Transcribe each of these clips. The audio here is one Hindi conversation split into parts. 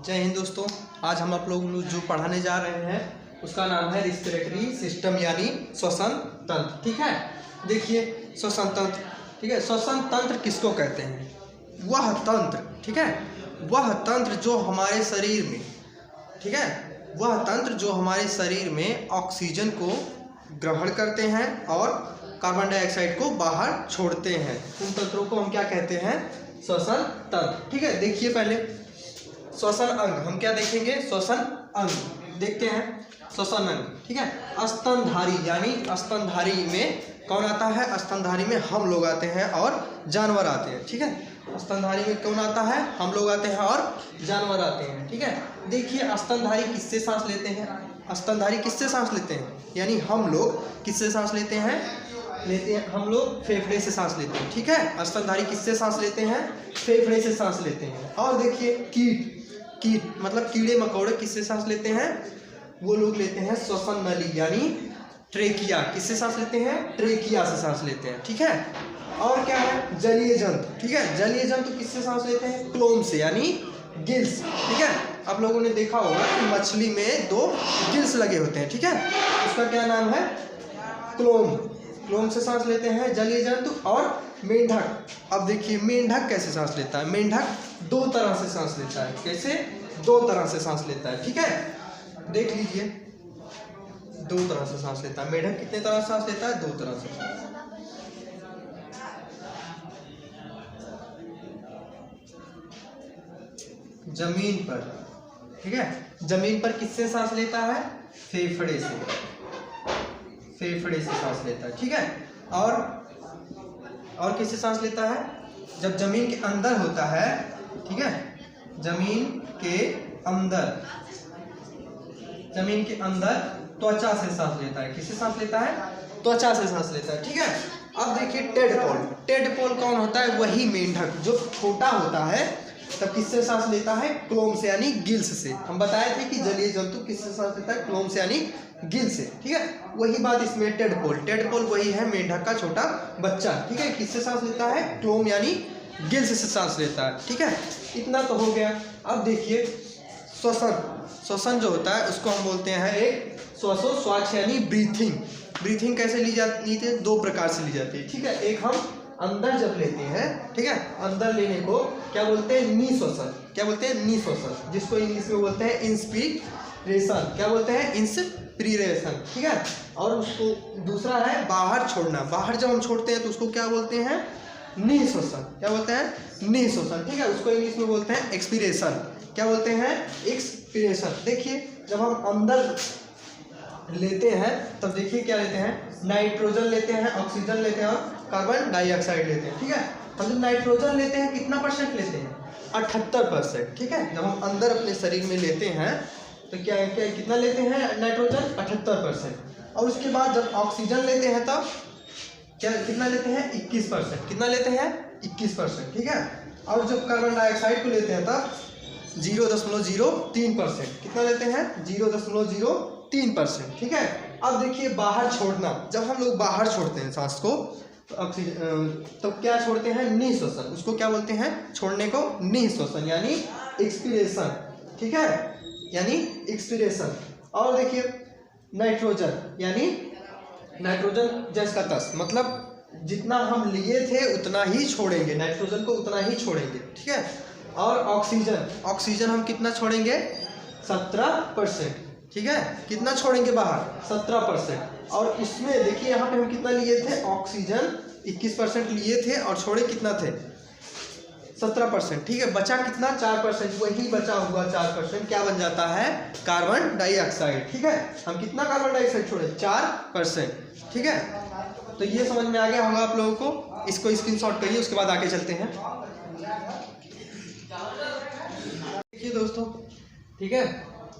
जय हिंद दोस्तों। आज हम आप लोग जो पढ़ाने जा रहे हैं उसका नाम है रिस्पिरेटरी सिस्टम यानी श्वसन तंत्र। ठीक है, देखिए श्वसन तंत्र। ठीक है, श्वसन तंत्र किसको कहते हैं? वह तंत्र, ठीक है, वह तंत्र जो हमारे शरीर में, ठीक है, वह तंत्र जो हमारे शरीर में ऑक्सीजन को ग्रहण करते हैं और कार्बन डाइऑक्साइड को बाहर छोड़ते हैं। उन तंत्रों को हम क्या कहते हैं? श्वसन तंत्र। ठीक है, देखिए पहले श्वसन अंग हम क्या देखेंगे? श्वसन अंग देखते हैं। श्वसन अंग, ठीक है, स्तनधारी यानी स्तनधारी में कौन आता है? स्तनधारी में हम लोग आते हैं और जानवर आते हैं। ठीक है, स्तनधारी में कौन आता है? हम लोग आते हैं और जानवर आते हैं। ठीक है, देखिए स्तनधारी किससे सांस लेते हैं? स्तनधारी किससे सांस लेते हैं? यानी हम लोग किससे सांस लेते हैं? हम लोग फेफड़े से सांस लेते हैं। ठीक है, स्तनधारी किससे सांस लेते हैं? फेफड़े से सांस लेते हैं। और देखिए कीट मतलब कीड़े मकोड़े किससे सांस लेते हैं? वो लोग लेते हैं श्वसन नली यानी ट्रेकिया। किससे सांस लेते हैं? ट्रेकिया से सांस लेते हैं। ठीक है, और क्या है? जलीय जंतु। ठीक है, जलीय जंतु किससे सांस लेते हैं? क्लोम से यानी गिल्स। ठीक है, आप लोगों ने देखा होगा कि मछली में 2 गिल्स लगे होते हैं। ठीक है, उसका क्या नाम है? क्लोम से सांस लेते हैं जलीय जंतु। और मेंढक, अब देखिए मेंढक कैसे सांस लेता है? मेंढक 2 तरह से सांस लेता है। कैसे? 2 तरह से सांस लेता है। ठीक है, देख लीजिए 2 तरह से सांस लेता है। मेंढक कितने तरह से सांस लेता है? 2 तरह से। जमीन पर, ठीक है, जमीन पर किससे सांस लेता है? फेफड़े से। फेफड़े से सांस लेता है। ठीक है, और किससे सांस लेता है? जब जमीन के अंदर होता है, ठीक है, जमीन के अंदर त्वचा से सांस लेता है। किससे सांस लेता है? त्वचा से सांस लेता है। ठीक है, अब देखिए टेडपोल कौन होता है? वही मेंढक जो छोटा होता है तब किससे सांस लेता है? क्लोम से यानी गिल्स से। हम बताए थे कि जलीय जंतु किससे सांस लेता है? क्लोम से यानी गिल से। ठीक है, वही बात इसमें टेडपोल वही है मेंढक का छोटा बच्चा। ठीक है, किससे सांस लेता है? क्लोम यानी गिल्स से सांस लेता है। ठीक है, इतना तो हो गया। अब देखिए श्वसन जो होता है उसको हम बोलते हैं एक श्वास यानी ब्रीथिंग कैसे ली जाती है? 2 प्रकार से ली जाती है। ठीक है, एक हम अंदर जब लेते हैं, ठीक है, अंदर लेने को क्या बोलते हैं? निश्वसन। क्या बोलते हैं? निश्वसन, जिसको इंग्लिश में बोलते हैं इंस्पिरेशन। क्या बोलते हैं? इंस्पिरेशन। ठीक है, और उसको दूसरा है बाहर छोड़ना। बाहर जब हम छोड़ते हैं तो उसको क्या बोलते हैं? निश्वसन। क्या बोलते हैं? निश्वसन। ठीक है, उसको इंग्लिश में बोलते हैं एक्सपीरेशन। क्या बोलते हैं? एक्सपीरेशन। देखिए जब हम अंदर लेते हैं तब देखिए क्या लेते हैं? नाइट्रोजन लेते हैं, ऑक्सीजन लेते हैं और कार्बन डाइऑक्साइड लेते हैं। ठीक है, हम जब नाइट्रोजन लेते हैं कितना % लेते हैं? 78%। ठीक है, जब हम अंदर अपने शरीर में लेते हैं तो क्या कितना लेते हैं? नाइट्रोजन 78%। और उसके बाद जब ऑक्सीजन लेते हैं तब क्या कितना लेते हैं? 21%। कितना लेते हैं? 21%। ठीक है, और जब कार्बन डाइऑक्साइड को लेते हैं तब 0.03%। कितना लेते हैं? 0.03%। ठीक है, अब देखिए बाहर छोड़ना। जब हम लोग बाहर छोड़ते हैं सांस को तो क्या छोड़ते हैं? निश्वसन। उसको क्या बोलते हैं? छोड़ने को निश्वसन यानी एक्सपीरेशन। ठीक है, यानी एक्सपीरेशन। और देखिए नाइट्रोजन यानी नाइट्रोजन जैस का तस, मतलब जितना हम लिए थे उतना ही छोड़ेंगे, नाइट्रोजन को उतना ही छोड़ेंगे। ठीक है, और ऑक्सीजन हम कितना छोड़ेंगे? 17%। ठीक है, कितना छोड़ेंगे बाहर? 17%। और उसमें देखिए यहाँ पे हम कितना लिए थे? ऑक्सीजन 21% लिए थे और छोड़े कितना थे? 17%। ठीक है, बचा कितना? 4%। वही बचा हुआ 4% क्या बन जाता है? Carbon dioxide. ठीक है, हम कितना कार्बन डाइऑक्साइड छोड़े? 4%। ठीक है, तो ये समझ में आ गया होगा आप लोगों को। इसको स्क्रीनशॉट करिए, उसके बाद आगे चलते हैं। देखिए दोस्तों, ठीक है,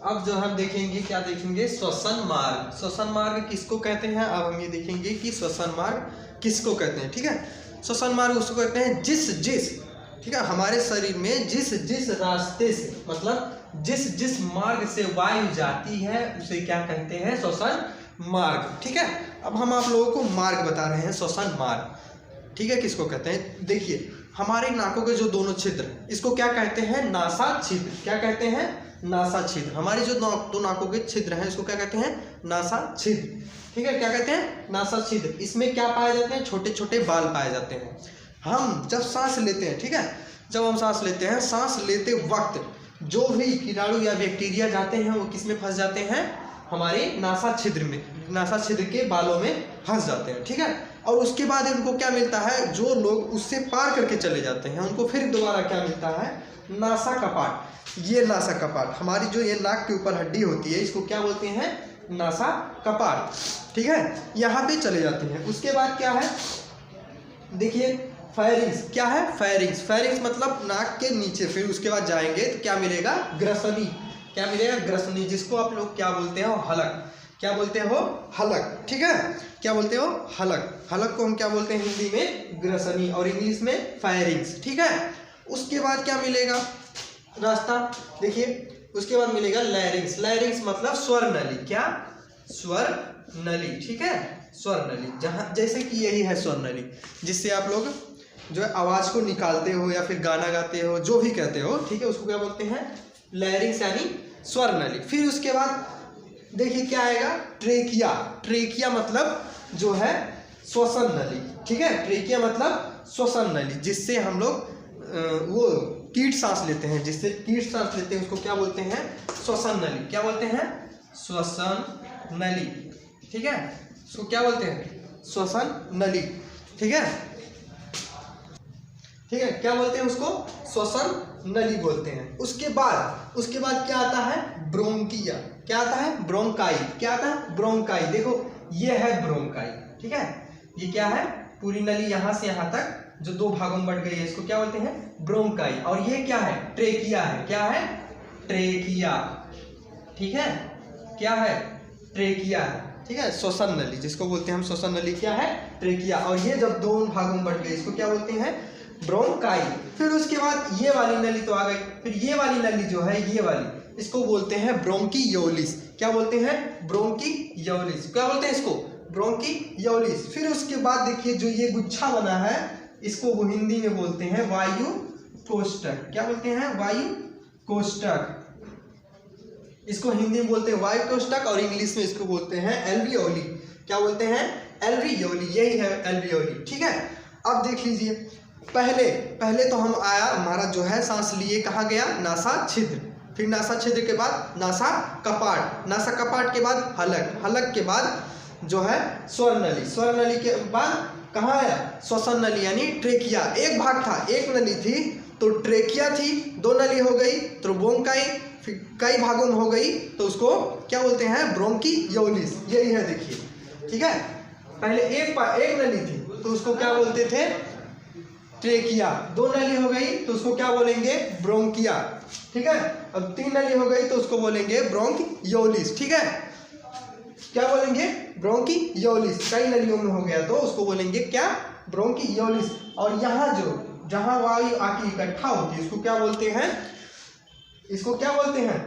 अब जो हम देखेंगे क्या देखेंगे? श्वसन मार्ग। श्वसन मार्ग किसको कहते हैं? अब हम ये देखेंगे कि श्वसन मार्ग किसको कहते हैं। ठीक है, श्वसन मार्ग उसको कहते हैं जिस ठीक है, हमारे शरीर में जिस रास्ते से, मतलब जिस मार्ग से वायु जाती है उसे क्या कहते हैं? श्वसन मार्ग। ठीक है, अब हम आप लोगों को मार्ग बता रहे हैं, श्वसन मार्ग। ठीक है, किसको कहते हैं? देखिए हमारे नाकों के जो दोनों छिद्र, इसको क्या कहते हैं? नासा छिद्र। क्या कहते हैं? नासा छिद्र। हमारे जो दो नाकों के छिद्र हैं इसको क्या कहते हैं? नासा छिद्र। ठीक है, क्या कहते हैं? नासा छिद्र। इसमें क्या पाए जाते हैं? छोटे छोटे बाल पाए जाते हैं। हम जब सांस लेते हैं, ठीक है, जब हम सांस लेते हैं, सांस लेते वक्त जो भी कीटाणु या बैक्टीरिया जाते हैं वो किस में फंस जाते हैं? हमारे नासा छिद्र में, नासा छिद्र के बालों में फंस जाते हैं। ठीक है, और उसके बाद उनको क्या मिलता है? जो लोग उससे पार करके चले जाते हैं उनको फिर दोबारा क्या मिलता है? नासा कपाट। ये नासा कपाट, हमारी जो ये नाक के ऊपर हड्डी होती है इसको क्या बोलते हैं? नासा कपाट। ठीक है, यहाँ पे चले जाते हैं। उसके बाद क्या है? देखिए फेरिंग्स। क्या है? फेरिंग्स। फेरिंग्स मतलब नाक के नीचे। फिर उसके बाद जाएंगे तो क्या मिलेगा? ग्रसनी। क्या मिलेगा? ग्रसनी, जिसको आप लोग क्या बोलते हो? हलक। क्या बोलते हो? हलक। ठीक है, क्या बोलते हो? हलक। हलक को हम क्या बोलते हैं हिंदी में? ग्रसनी, और इंग्लिश में फेरिंग्स। ठीक है, उसके बाद क्या मिलेगा रास्ता? देखिए उसके बाद मिलेगा लैरिंग्स। लैरिंग्स मतलब स्वर नली। क्या? स्वर नली। ठीक है, स्वर नली, जहाँ जैसे कि यही है स्वर नली, जिससे आप लोग जो है आवाज़ को निकालते हो या फिर गाना गाते हो, जो भी कहते हो, ठीक है, उसको क्या बोलते हैं? लैरिंग्स यानी स्वर नली। फिर उसके बाद देखिए क्या आएगा? ट्रेकिया। ट्रेकिया मतलब जो है श्वसन नली। ठीक है, ट्रेकिया मतलब श्वसन नली, जिससे हम लोग वो कीट सांस लेते हैं, जिससे कीट सांस लेते हैं उसको क्या बोलते हैं? श्वसन नली। क्या बोलते हैं? श्वसन नली। ठीक है, उसको क्या बोलते हैं? श्वसन नली। ठीक है, ठीक है, क्या बोलते हैं उसको? श्वसन नली बोलते हैं। उसके बाद क्या आता है? ब्रोंकिया। क्या आता है? ब्रोंकाई। क्या आता है? ब्रोंकाई। देखो ये है ब्रोंकाई। ठीक है, ये क्या है? पूरी नली यहाँ से यहाँ तक जो दो भागों में बढ़ गई है इसको क्या बोलते हैं? ब्रोंकाई। और ये क्या है? ट्रेकिया है। क्या है? ट्रेकिया। ठीक है, क्या है? ट्रेकिया है। ठीक है, श्वसन नली जिसको बोलते हैं हम श्वसन नली, क्या है? ट्रेकिया। और ये जब दो भागों में बढ़ गई इसको क्या बोलते हैं? ब्रोंकाई। फिर उसके बाद ये वाली नली तो आ गई, फिर ये वाली नली जो है, ये वाली, इसको बोलते हैं ब्रोंकियोलिस। क्या बोलते हैं? ब्रोंकियोलिस। क्या बोलते हैं इसको? ब्रोंकियोलिस। फिर उसके बाद देखिए जो ये गुच्छा बना है इसको वो हिंदी में बोलते हैं वायु कोष्ठक। क्या बोलते हैं? वायु कोष्ठक। इसको हिंदी में बोलते हैं वायु कोष्ठक, और इंग्लिश में इसको बोलते हैं एल्वियोली। क्या बोलते हैं? एल्वियोली। यही है एल्वियोली। ठीक है, अब देख लीजिए, पहले तो हम आया हमारा जो है सांस लिए कहाँ गया? नासा छिद्र। फिर नासा छिद्र के बाद नासा कपाट। नासा कपाट के बाद हलक। हलक के बाद जो है स्वर नली। स्वर नली के बाद कहाँ आया? श्वसन नली यानी ट्रेकिया। एक भाग था, एक नली थी तो ट्रेकिया थी, दो नली हो गई तो ब्रोंकाई, फिर कई भागों में हो गई तो उसको क्या बोलते हैं? ब्रोंकियोलिस। यही है, देखिए। ठीक है, पहले एक नली थी तो उसको क्या बोलते थे? ट्रेकिया। दो नली हो गई तो उसको क्या बोलेंगे? ब्रोंकिया। ठीक है, अब तीन नली हो गई तो उसको बोलेंगे ब्रोंकियोलिस। ठीक है, क्या बोलेंगे? ब्रोंकियोलिस। कई नलियों में हो गया तो उसको बोलेंगे क्या? ब्रोंकियोलिस। और यहाँ जहाँ वायु आके इकट्ठा होती है इसको क्या बोलते हैं? इसको क्या बोलते हैं?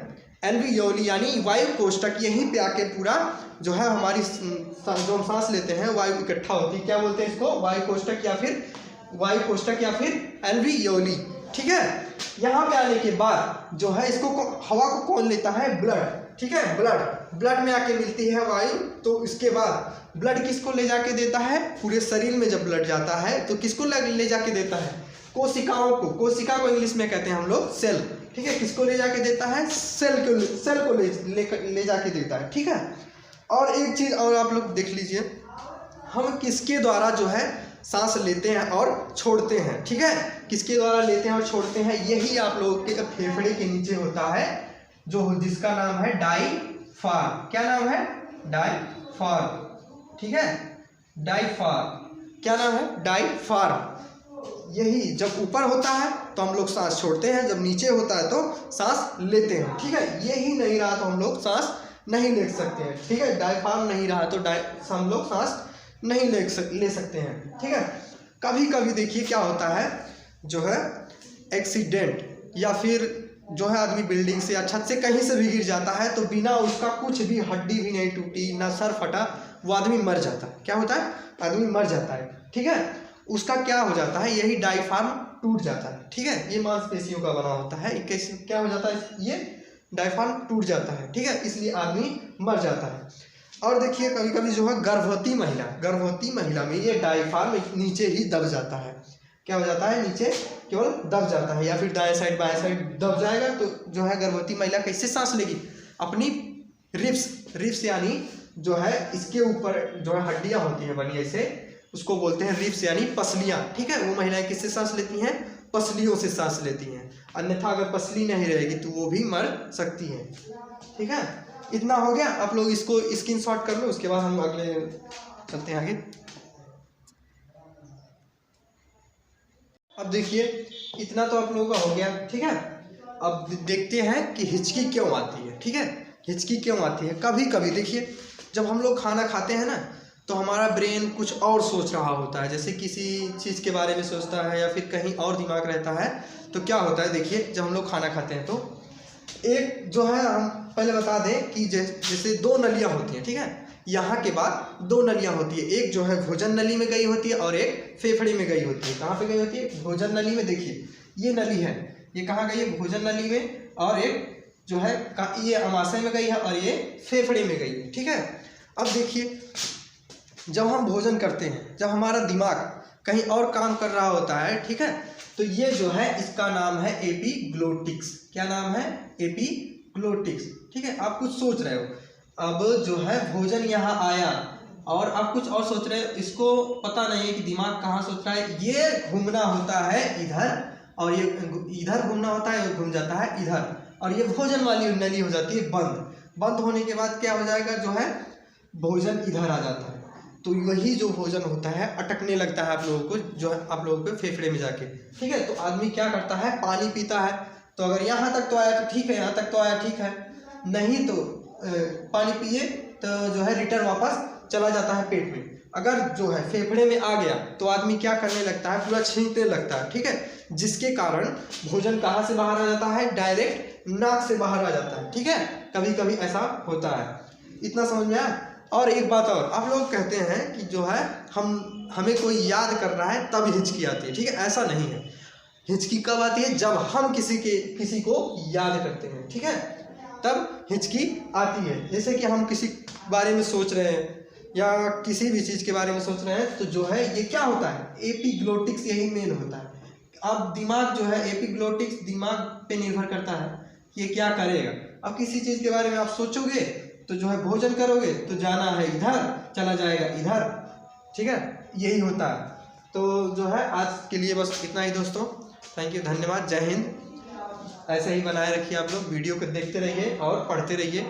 एल्वियोली यानी वायु कोष्ठक। यहीं पे आके पूरा जो है हमारी जो हम सांस लेते हैं वायु इकट्ठा होती है, क्या बोलते हैं इसको? वायु कोष्ठक या फिर एल्वियोली। ठीक है, यहाँ पे आने के बाद जो है इसको हवा को कौन लेता है? ब्लड। ठीक है, ब्लड में आके मिलती है वायु। तो इसके बाद ब्लड किसको ले जाके देता है? पूरे शरीर में जब ब्लड जाता है तो किसको ले जाके देता है? कोशिकाओं को। कोशिका को इंग्लिश में कहते हैं हम लोग सेल। ठीक है, किसको ले जाके देता है? सेल को ले जाके देता है। ठीक है, और एक चीज़ और आप लोग देख लीजिए, हम किसके द्वारा जो है सांस लेते हैं और छोड़ते हैं? ठीक है, किसके द्वारा लेते हैं और छोड़ते हैं? यही आप लोगों के फेफड़े के नीचे होता है, जिसका नाम है डायफ्राम। क्या नाम है? डायफ्राम। ठीक है, डायफ्राम। क्या नाम है? डायफ्राम। यही जब ऊपर होता है तो हम लोग सांस छोड़ते हैं, जब नीचे होता है तो सांस लेते हैं। ठीक है, यही नहीं रहा तो हम लोग सांस नहीं ले सकते हैं। ठीक है, डायफ्राम नहीं रहा तो हम लोग सांस नहीं ले सकते हैं। ठीक है, कभी कभी देखिए क्या होता है, जो है एक्सीडेंट या फिर जो है आदमी बिल्डिंग से या छत से कहीं से भी गिर जाता है तो बिना उसका कुछ भी हड्डी भी नहीं टूटी, ना सर फटा, वो आदमी मर जाता है। क्या होता है? आदमी मर जाता है। ठीक है, उसका क्या हो जाता है? यही डायफ्राम टूट जाता है। ठीक है, ये मांसपेशियों का बना होता है। कैसे क्या हो जाता है, ये डायफ्राम टूट जाता है। ठीक है, इसलिए आदमी मर जाता है। और देखिए कभी कभी जो है गर्भवती महिला में ये डायफ्राम नीचे ही दब जाता है। क्या हो जाता है, नीचे केवल दब जाता है, या फिर दाएं साइड बाएं साइड दब जाएगा। तो जो है गर्भवती महिला कैसे सांस लेगी, अपनी रिप्स यानी जो है इसके ऊपर जो है हड्डियां होती हैं बनी ऐसे, उसको बोलते हैं रिप्स यानी पसलियां। ठीक है, वो महिलाएं किससे सांस लेती हैं, पसलियों से सांस लेती हैं। अन्यथा अगर पसली नहीं रहेगी तो वो भी मर सकती हैं। ठीक है, इतना हो गया। आप लोग इसको स्क्रीनशॉट कर लो, उसके बाद हम अगले चलते हैं आगे। अब देखिए इतना तो आप लोगों का हो गया। ठीक है, अब देखते हैं कि हिचकी क्यों आती है। ठीक है, हिचकी क्यों आती है। कभी कभी देखिए जब हम लोग खाना खाते हैं ना, तो हमारा ब्रेन कुछ और सोच रहा होता है, जैसे किसी चीज़ के बारे में सोचता है या फिर कहीं और दिमाग रहता है। तो क्या होता है, देखिए जब हम लोग खाना खाते हैं तो एक जो है, हम पहले बता दें कि जैसे दो नलियाँ होती हैं। ठीक है, यहाँ के बाद दो नलियाँ होती है, एक जो है भोजन नली में गई होती है और एक फेफड़े में गई होती है। कहाँ पे गई होती है, भोजन नली में। देखिए ये नली है, ये कहाँ गई है, भोजन नली में, और एक जो है ये अमाशय में गई है और ये फेफड़े में गई है। ठीक है, अब देखिए जब हम भोजन करते हैं, जब हमारा दिमाग कहीं और काम कर रहा होता है, ठीक है, तो ये जो है इसका नाम है एपिग्लोटिक्स। क्या नाम है, एपिग्लोटिक्स। ठीक है, आप कुछ सोच रहे हो, अब जो है भोजन यहाँ आया और आप कुछ और सोच रहे हो, इसको पता नहीं है कि दिमाग कहाँ सोच रहा है। ये घूमना होता है इधर और ये इधर घूमना होता है, घूम जाता है इधर, और ये भोजन वाली नली हो जाती है बंद होने के बाद क्या हो जाएगा, जो है भोजन इधर आ जाता है। तो वही जो भोजन होता है अटकने लगता है आप लोगों को, जो है आप लोगों के फेफड़े में जाके। ठीक है, तो आदमी क्या करता है, पानी पीता है। तो अगर यहाँ तक तो आया तो ठीक है, यहाँ तक तो आया ठीक है, नहीं तो पानी पिए तो जो है रिटर्न वापस चला जाता है पेट में। अगर जो है फेफड़े में आ गया तो आदमी क्या करने लगता है, पूरा छींकने लगता है। ठीक है, जिसके कारण भोजन कहाँ से बाहर आ जाता है, डायरेक्ट नाक से बाहर आ जाता है। ठीक है, कभी कभी ऐसा होता है। इतना समझ में आया। और एक बात और, आप लोग कहते हैं कि जो है हमें कोई याद कर रहा है तब हिचकी आती है। ठीक है, ऐसा नहीं है। हिचकी कब आती है, जब हम किसी को याद करते हैं। ठीक है, तब हिचकी आती है। जैसे कि हम किसी बारे में सोच रहे हैं या किसी भी चीज़ के बारे में सोच रहे हैं, तो जो है ये क्या होता है, एपिग्लोटिक्स यही मेन होता है। अब दिमाग जो है, एपिग्लोटिक्स दिमाग पे निर्भर करता है कि ये क्या करेगा। अब किसी चीज़ के बारे में आप सोचोगे तो जो है भोजन करोगे तो जाना है इधर, चला जाएगा इधर। ठीक है, यही होता है। तो जो है आज के लिए बस इतना ही दोस्तों। थैंक यू, धन्यवाद, जय हिंद। ऐसे ही बनाए रखिए आप लोग, वीडियो को देखते रहिए और पढ़ते रहिए।